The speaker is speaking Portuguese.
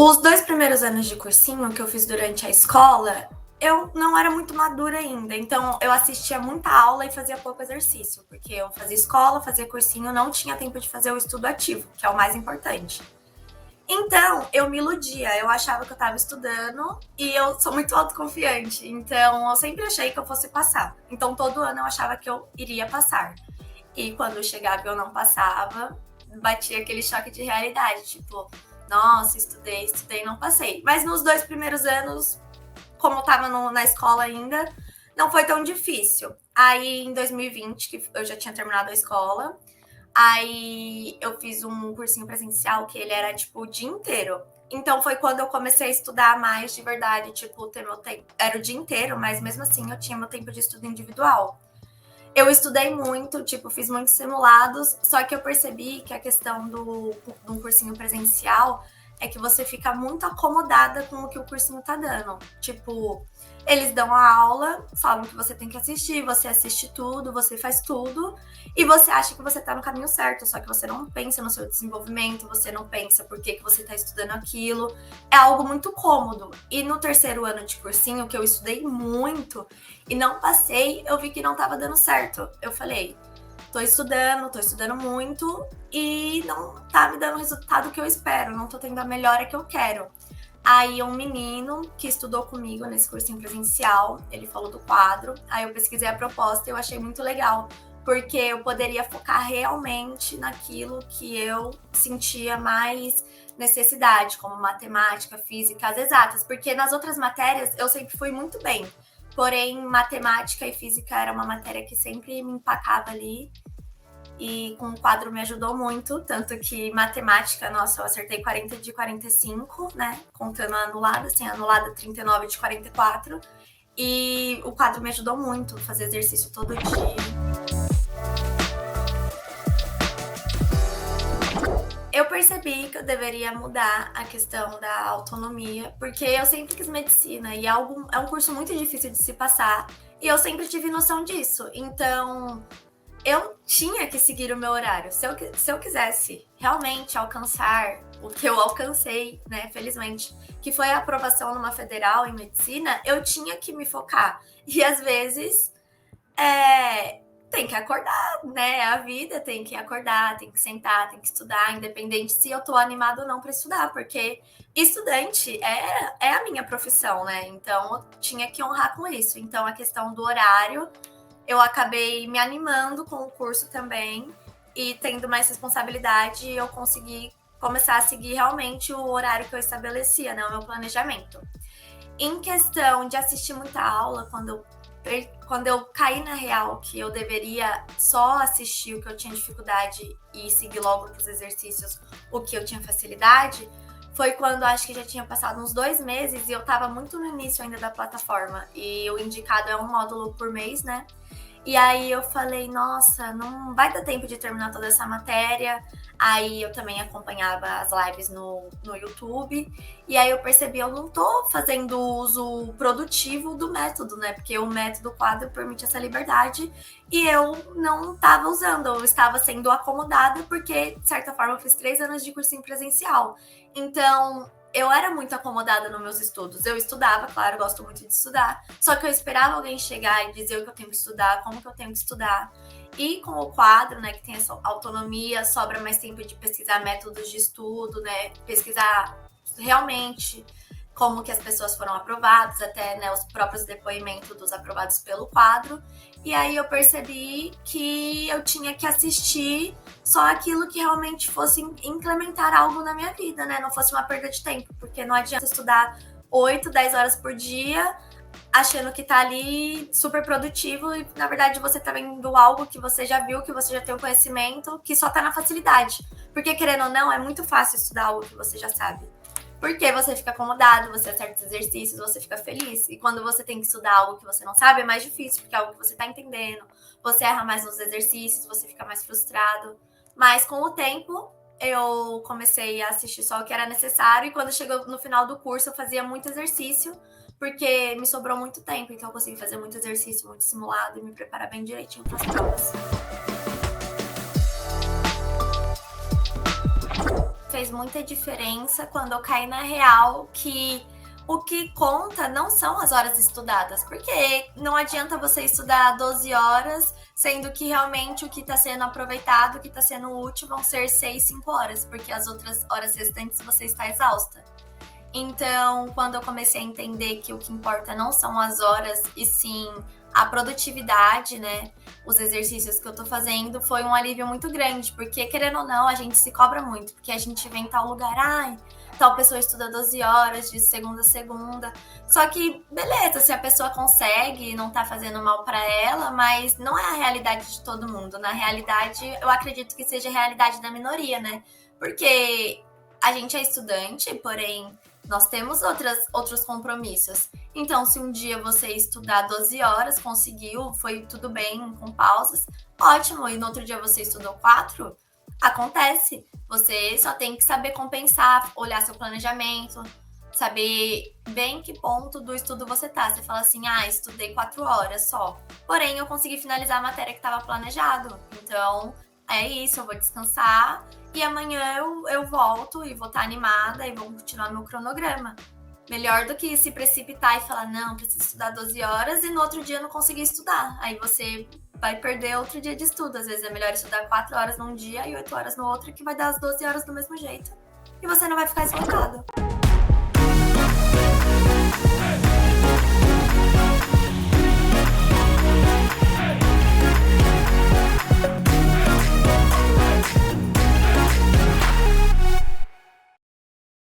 Os 2 primeiros anos de cursinho que eu fiz durante a escola, eu não era muito madura ainda, então eu assistia muita aula e fazia pouco exercício, porque eu fazia escola, fazia cursinho, não tinha tempo de fazer o estudo ativo, que é o mais importante. Então, eu me iludia, eu achava que eu estava estudando e eu sou muito autoconfiante, então eu sempre achei que eu fosse passar. Então, todo ano eu achava que eu iria passar. E quando chegava e eu não passava, batia aquele choque de realidade, tipo, nossa, estudei, não passei. Mas nos 2 primeiros anos, como eu tava na escola ainda, não foi tão difícil. Aí em 2020, que eu já tinha terminado a escola, aí eu fiz um cursinho presencial que ele era tipo o dia inteiro. Então foi quando eu comecei a estudar mais de verdade, tipo, ter meu tempo. Era o dia inteiro, mas mesmo assim eu tinha meu tempo de estudo individual. Eu estudei muito, tipo, fiz muitos simulados, só que eu percebi que a questão do cursinho presencial é que você fica muito acomodada com o que o cursinho tá dando. Tipo, eles dão a aula, falam que você tem que assistir, você assiste tudo, você faz tudo, e você acha que você tá no caminho certo, só que você não pensa no seu desenvolvimento, você não pensa por que você tá estudando aquilo. É algo muito cômodo. E no terceiro ano de cursinho, que eu estudei muito, e não passei, eu vi que não tava dando certo. Eu falei, tô estudando muito e não tá me dando o resultado que eu espero, não tô tendo a melhora que eu quero. Aí um menino que estudou comigo nesse cursinho presencial, ele falou do quadro, aí eu pesquisei a proposta e eu achei muito legal, porque eu poderia focar realmente naquilo que eu sentia mais necessidade, como matemática, física, as exatas, porque nas outras matérias eu sempre fui muito bem. Porém, matemática e física era uma matéria que sempre me empacava ali. E com o quadro me ajudou muito. Tanto que matemática, nossa, eu acertei 40 de 45, né? Contando a anulada, assim, a anulada 39 de 44. E o quadro me ajudou muito, fazer exercício todo dia. Eu percebi que eu deveria mudar a questão da autonomia, porque eu sempre quis medicina e é um curso muito difícil de se passar. E eu sempre tive noção disso. Então, eu tinha que seguir o meu horário. Se eu quisesse realmente alcançar o que eu alcancei, né, felizmente, que foi a aprovação numa federal em medicina, eu tinha que me focar. E às vezes, tem que acordar, né? A vida tem que acordar, tem que sentar, tem que estudar, independente se eu tô animada ou não para estudar, porque estudante é a minha profissão, né? Então eu tinha que honrar com isso. Então a questão do horário, eu acabei me animando com o curso também e tendo mais responsabilidade, eu consegui começar a seguir realmente o horário que eu estabelecia, né? O meu planejamento. Em questão de assistir muita aula, quando eu caí na real que eu deveria só assistir o que eu tinha dificuldade e seguir logo para os exercícios o que eu tinha facilidade, foi quando acho que já tinha passado uns 2 meses e eu estava muito no início ainda da plataforma. E o indicado é um módulo por mês, né? E aí eu falei, nossa, não vai dar tempo de terminar toda essa matéria. Aí eu também acompanhava as lives no YouTube. E aí eu percebi, eu não tô fazendo uso produtivo do método, né? Porque o método quadro permite essa liberdade. E eu não estava usando, eu estava sendo acomodada, porque, de certa forma, eu fiz 3 anos de cursinho presencial. Então, eu era muito acomodada nos meus estudos. Eu estudava, claro, gosto muito de estudar. Só que eu esperava alguém chegar e dizer o que eu tenho que estudar, como que eu tenho que estudar. E com o quadro, né, que tem essa autonomia, sobra mais tempo de pesquisar métodos de estudo, né, pesquisar realmente como que as pessoas foram aprovadas, até, né, os próprios depoimentos dos aprovados pelo quadro. E aí eu percebi que eu tinha que assistir só aquilo que realmente fosse implementar algo na minha vida, né? Não fosse uma perda de tempo, porque não adianta estudar 8, 10 horas por dia achando que tá ali super produtivo e, na verdade, você tá vendo algo que você já viu, que você já tem o conhecimento, que só tá na facilidade. Porque, querendo ou não, é muito fácil estudar algo que você já sabe. Porque você fica acomodado, você acerta os exercícios, você fica feliz. E quando você tem que estudar algo que você não sabe, é mais difícil, porque é algo que você tá entendendo. Você erra mais nos exercícios, você fica mais frustrado. Mas com o tempo, eu comecei a assistir só o que era necessário. E quando chegou no final do curso, eu fazia muito exercício, porque me sobrou muito tempo. Então eu consegui fazer muito exercício, muito simulado e me preparar bem direitinho para as provas. fez muita diferença quando eu caí na real que o que conta não são as horas estudadas, porque não adianta você estudar 12 horas, sendo que realmente o que está sendo aproveitado, o que está sendo útil, vão ser 6, 5 horas, porque as outras horas restantes você está exausta. Então, quando eu comecei a entender que o que importa não são as horas, e sim a produtividade, né? Os exercícios que eu tô fazendo, foi um alívio muito grande, porque querendo ou não, a gente se cobra muito, porque a gente vem em tal lugar, ai, tal pessoa estuda 12 horas de segunda a segunda. Só que, beleza, se a pessoa consegue, não tá fazendo mal para ela, mas não é a realidade de todo mundo. Na realidade, eu acredito que seja a realidade da minoria, né? Porque a gente é estudante, porém nós temos outros compromissos. Então, se um dia você estudar 12 horas, conseguiu, foi tudo bem, com pausas, ótimo. E no outro dia você estudou 4, acontece. Você só tem que saber compensar, olhar seu planejamento, saber bem em que ponto do estudo você tá. Você fala assim, estudei 4 horas só. Porém, eu consegui finalizar a matéria que estava planejado. Então, é isso, eu vou descansar e amanhã eu volto e vou estar animada e vou continuar meu cronograma. Melhor do que se precipitar e falar, não, preciso estudar 12 horas e no outro dia não conseguir estudar. Aí você vai perder outro dia de estudo. Às vezes é melhor estudar 4 horas num dia e 8 horas no outro, que vai dar as 12 horas do mesmo jeito. E você não vai ficar esgotado.